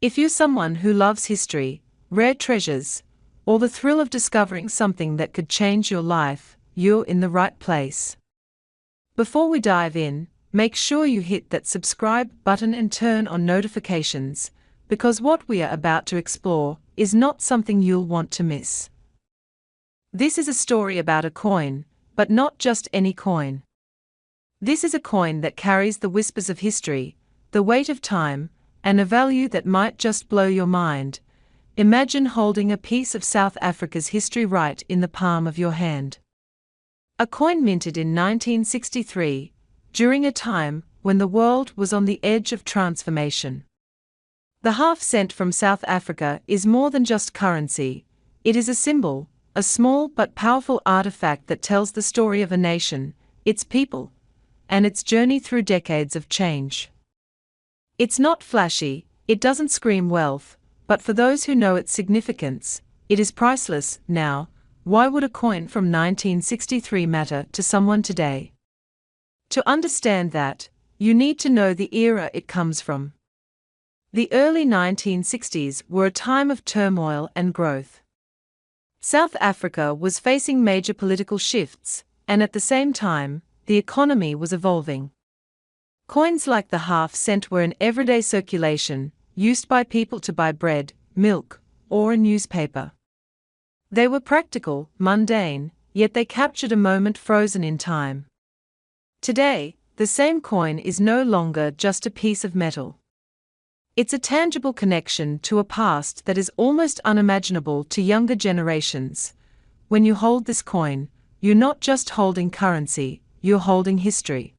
If you're someone who loves history, rare treasures, or the thrill of discovering something that could change your life, you're in the right place. Before we dive in, make sure you hit that subscribe button and turn on notifications, because what we are about to explore is not something you'll want to miss. This is a story about a coin, but not just any coin. This is a coin that carries the whispers of history, the weight of time, and a value that might just blow your mind. Imagine holding a piece of South Africa's history right in the palm of your hand. A coin minted in 1963, during a time when the world was on the edge of transformation. The half-cent from South Africa is more than just currency. It is a symbol, a small but powerful artifact that tells the story of a nation, its people, and its journey through decades of change. It's not flashy, it doesn't scream wealth, but for those who know its significance, it is priceless. Now, why would a coin from 1963 matter to someone today? To understand that, you need to know the era it comes from. The early 1960s were a time of turmoil and growth. South Africa was facing major political shifts, and at the same time, the economy was evolving. Coins like the half-cent were in everyday circulation, used by people to buy bread, milk, or a newspaper. They were practical, mundane, yet they captured a moment frozen in time. Today, the same coin is no longer just a piece of metal. It's a tangible connection to a past that is almost unimaginable to younger generations. When you hold this coin, you're not just holding currency, you're holding history.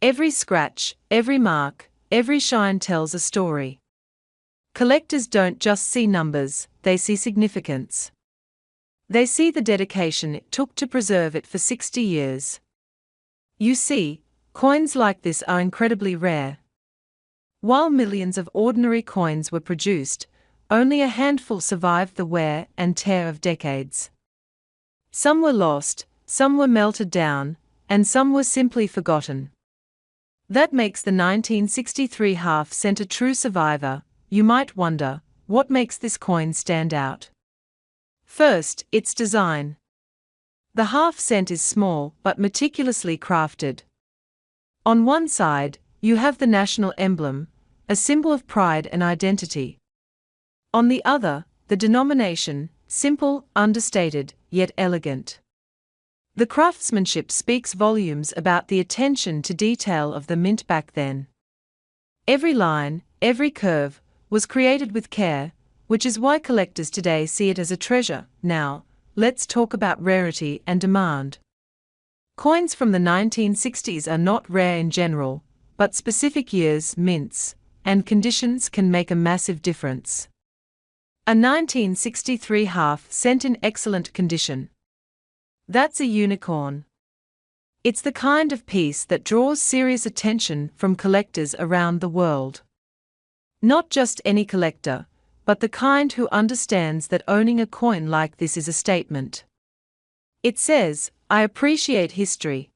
Every scratch, every mark, every shine tells a story. Collectors don't just see numbers, they see significance. They see the dedication it took to preserve it for 60 years. You see, coins like this are incredibly rare. While millions of ordinary coins were produced, only a handful survived the wear and tear of decades. Some were lost, some were melted down, and some were simply forgotten. That makes the 1963 half-cent a true survivor. You might wonder, what makes this coin stand out? First, its design. The half-cent is small but meticulously crafted. On one side, you have the national emblem, a symbol of pride and identity. On the other, the denomination, simple, understated, yet elegant. The craftsmanship speaks volumes about the attention to detail of the mint back then. Every line, every curve, was created with care, which is why collectors today see it as a treasure. Now, let's talk about rarity and demand. Coins from the 1960s are not rare in general, but specific years, mints, and conditions can make a massive difference. A 1963 half-cent in excellent condition. That's a unicorn. It's the kind of piece that draws serious attention from collectors around the world. Not just any collector, but the kind who understands that owning a coin like this is a statement. It says, I appreciate history.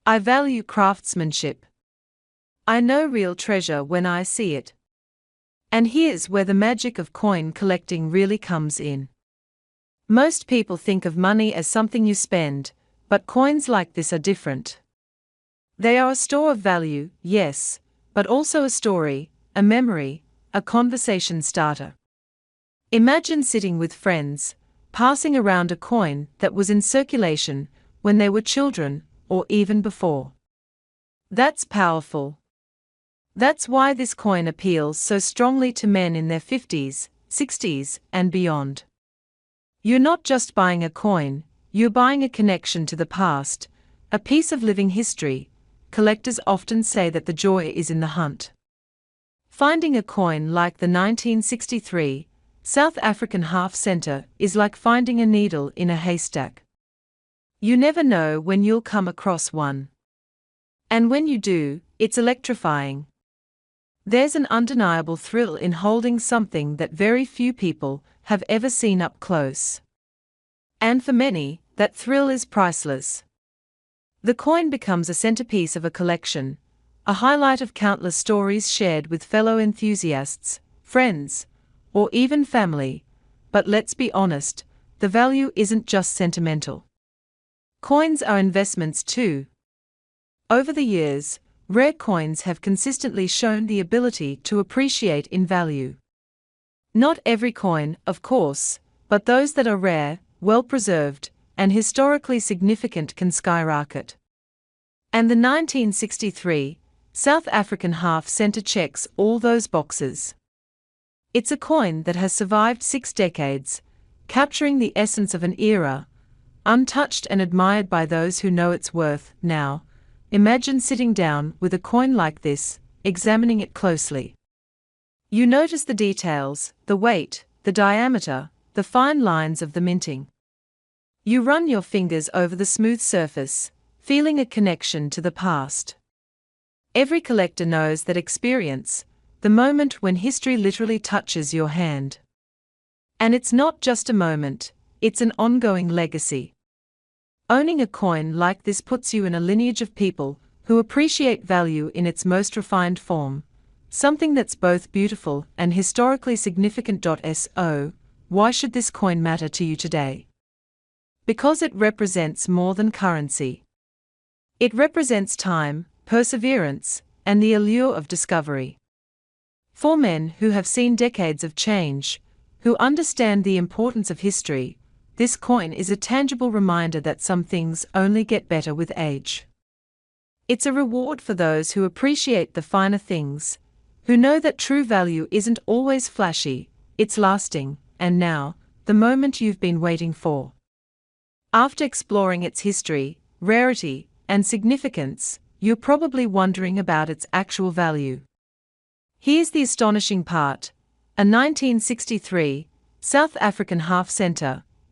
I value craftsmanship. I know real treasure when I see it. And here's where the magic of coin collecting really comes in. Most people think of money as something you spend, but coins like this are different. They are a store of value, yes, but also a story, a memory, a conversation starter. Imagine sitting with friends, passing around a coin that was in circulation when they were children, or even before. That's powerful. That's why this coin appeals so strongly to men in their 50s, 60s, and beyond. You're not just buying a coin, you're buying a connection to the past, a piece of living history. Collectors often say that the joy is in the hunt. Finding a coin like the 1963 South African half-center is like finding a needle in a haystack. You never know when you'll come across one. And when you do, it's electrifying. There's an undeniable thrill in holding something that very few people have ever seen up close. And for many, that thrill is priceless. The coin becomes a centerpiece of a collection, a highlight of countless stories shared with fellow enthusiasts, friends, or even family, but let's be honest, the value isn't just sentimental. Coins are investments too. Over the years, rare coins have consistently shown the ability to appreciate in value. Not every coin, of course, but those that are rare, well-preserved, and historically significant can skyrocket. And the 1963 South African half-cent checks all those boxes. It's a coin that has survived 6 decades, capturing the essence of an era, untouched and admired by those who know its worth. Now, imagine sitting down with a coin like this, examining it closely. You notice the details, the weight, the diameter, the fine lines of the minting. You run your fingers over the smooth surface, feeling a connection to the past. Every collector knows that experience, the moment when history literally touches your hand. And it's not just a moment, it's an ongoing legacy. Owning a coin like this puts you in a lineage of people who appreciate value in its most refined form, something that's both beautiful and historically significant. So, why should this coin matter to you today? Because it represents more than currency. It represents time, perseverance, and the allure of discovery. For men who have seen decades of change, who understand the importance of history, this coin is a tangible reminder that some things only get better with age. It's a reward for those who appreciate the finer things, who know that true value isn't always flashy, it's lasting, and now, the moment you've been waiting for. After exploring its history, rarity, and significance, you're probably wondering about its actual value. Here's the astonishing part: a 1963 South African half-cent,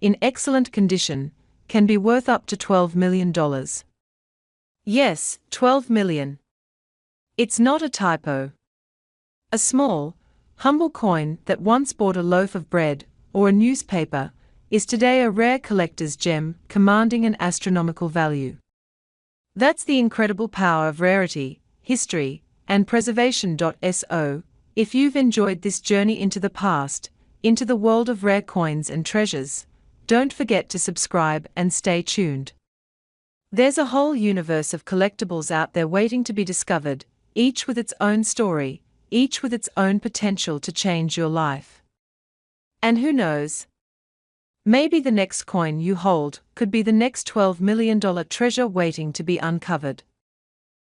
in excellent condition, can be worth up to $12 million. Yes, 12 million. It's not a typo. A small, humble coin that once bought a loaf of bread or a newspaper is today a rare collector's gem, commanding an astronomical value. That's the incredible power of rarity, history, and preservation. So, if you've enjoyed this journey into the past, into the world of rare coins and treasures, don't forget to subscribe and stay tuned. There's a whole universe of collectibles out there waiting to be discovered, each with its own story, each with its own potential to change your life. And who knows? Maybe the next coin you hold could be the next $12 million treasure waiting to be uncovered.